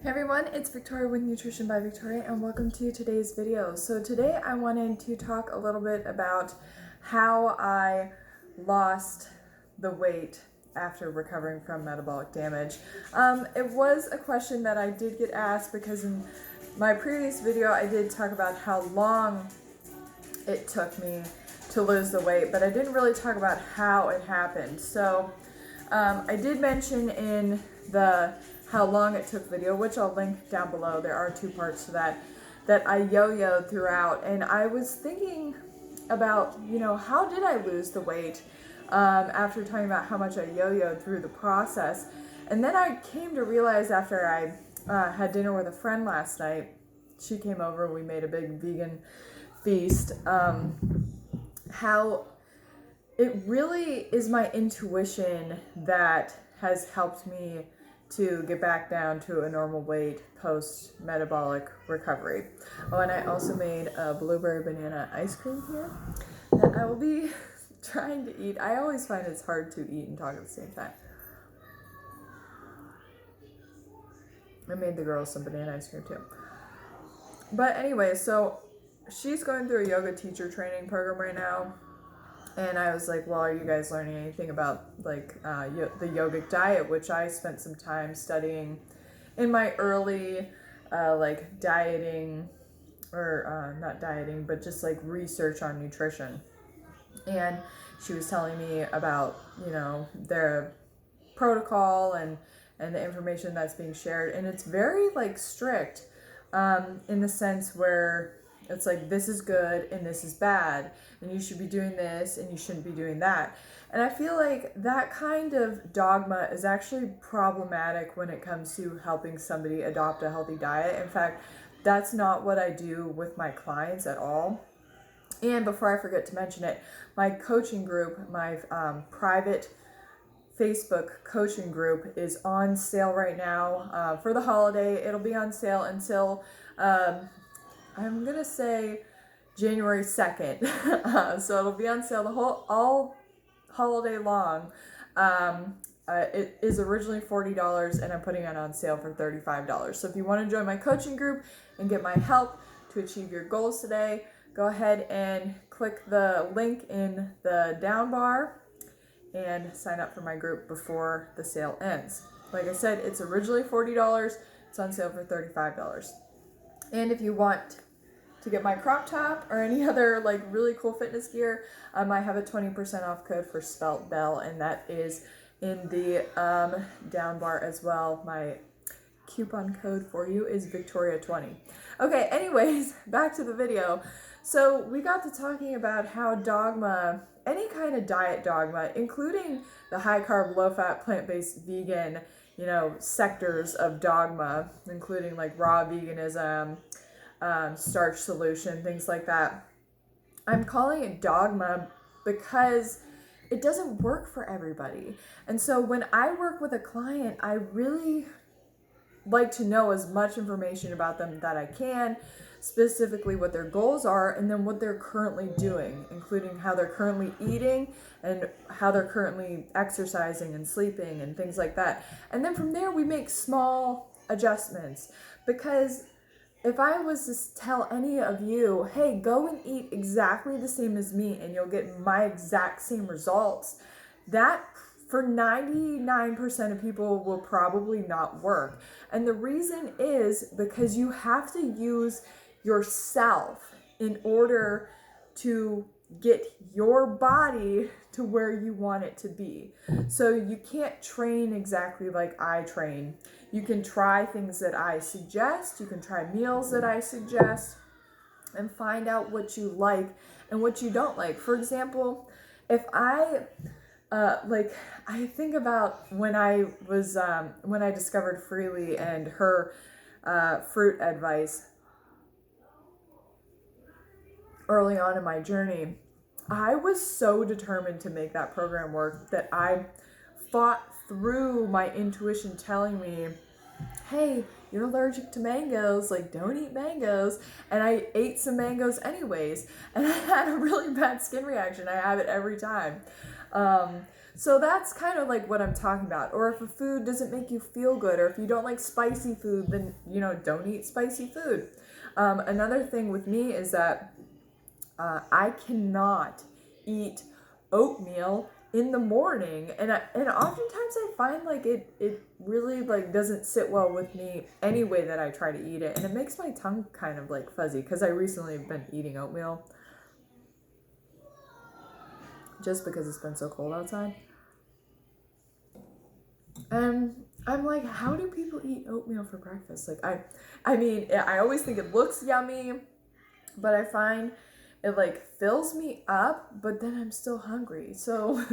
Hey everyone, it's Victoria with Nutrition by Victoria and welcome to today's video. So today I wanted to talk a little bit about how I lost the weight after recovering from metabolic damage. It was a question that I did get asked because in my previous video I did talk about how long it took me to lose the weight, but I didn't really talk about how it happened. So I did mention in the how long it took video, which I'll link down below. There are two parts to that I yo-yoed throughout, and I was thinking about, how did I lose the weight after talking about how much I yo-yoed through the process. And then I came to realize after I had dinner with a friend last night, she came over, we made a big vegan feast, how it really is my intuition that has helped me to get back down to a normal weight post-metabolic recovery. Oh, and I also made a blueberry banana ice cream here that I will be trying to eat. I always find it's hard to eat and talk at the same time. I made the girls some banana ice cream too. But anyway, so she's going through a yoga teacher training program right now. And I was like, well, are you guys learning anything about the yogic diet, which I spent some time studying in my early dieting, or not dieting, but just like research on nutrition. And she was telling me about, their protocol and the information that's being shared. And it's very strict in the sense where it's like, this is good and this is bad, and you should be doing this and you shouldn't be doing that. And I feel like that kind of dogma is actually problematic when it comes to helping somebody adopt a healthy diet. In fact, that's not what I do with my clients at all. And before I forget to mention it, my coaching group, my private Facebook coaching group is on sale right now for the holiday. It'll be on sale until I'm gonna say January 2nd. So it'll be on sale all holiday long. It is originally $40 and I'm putting it on sale for $35. So if you want to join my coaching group and get my help to achieve your goals today, go ahead and click the link in the down bar and sign up for my group before the sale ends. Like I said, it's originally $40. It's on sale for $35. And if you want to get my crop top or any other really cool fitness gear, I have a 20% off code for Spelt Bell, and that is in the down bar as well. My coupon code for you is Victoria20. Okay, anyways, back to the video. So we got to talking about how dogma, any kind of diet dogma, including the high carb, low fat, plant-based vegan, sectors of dogma, including raw veganism, starch solution, things like that. I'm calling it dogma because it doesn't work for everybody. And so when I work with a client, I really like to know as much information about them that I can, specifically what their goals are, and then what they're currently doing, including how they're currently eating and how they're currently exercising and sleeping and things like that. And then from there, we make small adjustments, because if I was to tell any of you, hey, go and eat exactly the same as me and you'll get my exact same results, that for 99% of people will probably not work. And the reason is because you have to use yourself in order to get your body to where you want it to be. So you can't train exactly like I train. You can try things that I suggest, you can try meals that I suggest, and find out what you like and what you don't like. For example, if I think about when I discovered Freely and her fruit advice early on in my journey, I was so determined to make that program work that I fought through my intuition telling me, hey, you're allergic to mangoes, don't eat mangoes. And I ate some mangoes anyways, and I had a really bad skin reaction. I have it every time. So that's kind of like what I'm talking about. Or if a food doesn't make you feel good, or if you don't like spicy food, then, don't eat spicy food. Another thing with me is that I cannot eat oatmeal in the morning, and oftentimes I find like it really like doesn't sit well with me any way that I try to eat it, and it makes my tongue kind of like fuzzy because I recently have been eating oatmeal just because it's been so cold outside. And I'm like, how do people eat oatmeal for breakfast? Like I mean, I always think it looks yummy, but I find it like fills me up, but then I'm still hungry. So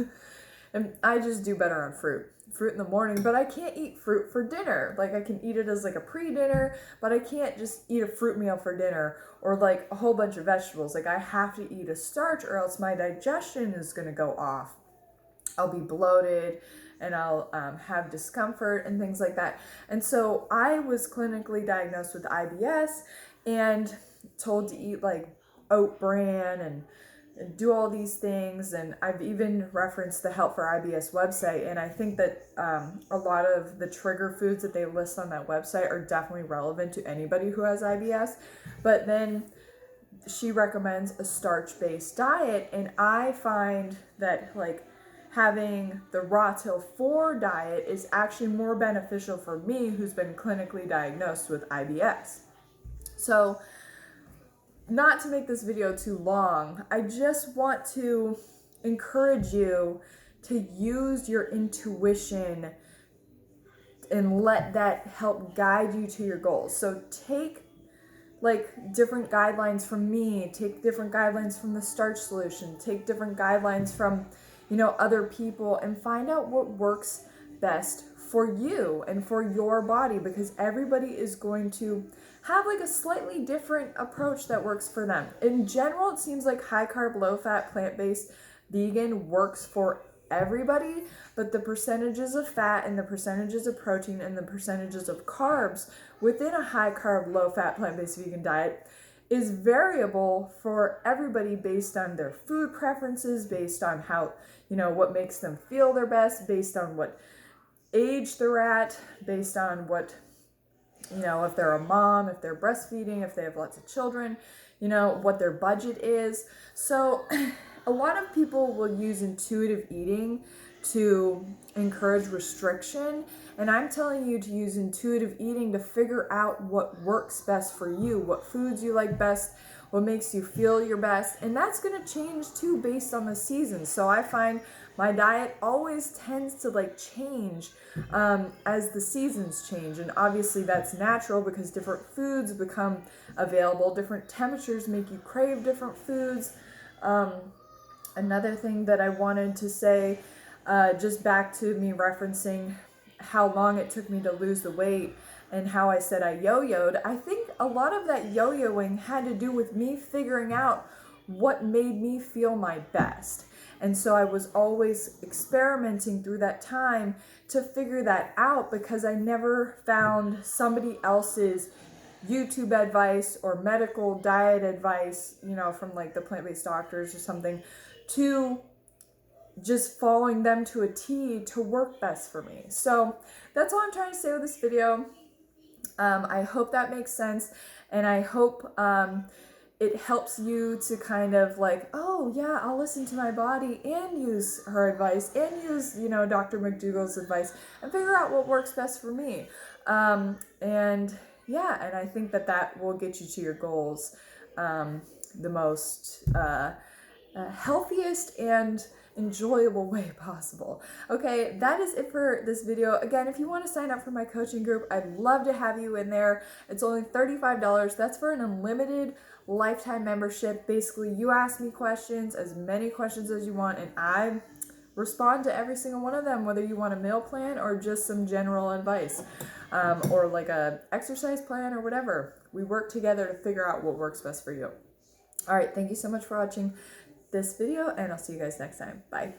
and I just do better on fruit in the morning, but I can't eat fruit for dinner. Like I can eat it as like a pre-dinner, but I can't just eat a fruit meal for dinner or like a whole bunch of vegetables. Like I have to eat a starch or else my digestion is going to go off. I'll be bloated and I'll have discomfort and things like that. And so I was clinically diagnosed with IBS and told to eat like oat bran and do all these things. And I've even referenced the Help for IBS website. And I think that a lot of the trigger foods that they list on that website are definitely relevant to anybody who has IBS. But then she recommends a starch-based diet. And I find that like having the raw till 4 diet is actually more beneficial for me who's been clinically diagnosed with IBS. So not to make this video too long, I just want to encourage you to use your intuition and let that help guide you to your goals. So take like different guidelines from me, take different guidelines from the Starch Solution, take different guidelines from, other people and find out what works best for you and for your body, because everybody is going to have like a slightly different approach that works for them. In general, it seems like high carb, low fat, plant-based vegan works for everybody, but the percentages of fat and the percentages of protein and the percentages of carbs within a high carb, low fat, plant-based vegan diet is variable for everybody based on their food preferences, based on how, what makes them feel their best, based on what age they're at, based on what, if they're a mom, if they're breastfeeding, if they have lots of children, what their budget is. So a lot of people will use intuitive eating to encourage restriction, and I'm telling you to use intuitive eating to figure out what works best for you, what foods you like best, what makes you feel your best, and that's going to change too based on the season. So I find my diet always tends to like change as the seasons change, and obviously that's natural because different foods become available, different temperatures make you crave different foods. Another thing that I wanted to say, just back to me referencing how long it took me to lose the weight and how I said I yo-yoed, I think a lot of that yo-yoing had to do with me figuring out what made me feel my best. And so I was always experimenting through that time to figure that out, because I never found somebody else's YouTube advice or medical diet advice, from like the plant-based doctors or something, to just following them to a T to work best for me. So that's all I'm trying to say with this video. I hope that makes sense, and I hope it helps you to kind of like, oh yeah, I'll listen to my body and use her advice and use, Dr. McDougall's advice and figure out what works best for me. And I think that will get you to your goals the most healthiest and enjoyable way possible. Okay, that is it for this video. Again, if you want to sign up for my coaching group, I'd love to have you in there. It's only $35. That's for an unlimited lifetime membership. Basically, you ask me questions, as many questions as you want, and I respond to every single one of them, whether you want a meal plan or just some general advice, or like a exercise plan or whatever. We work together to figure out what works best for you. All right, thank you so much for watching this video, and I'll see you guys next time. Bye.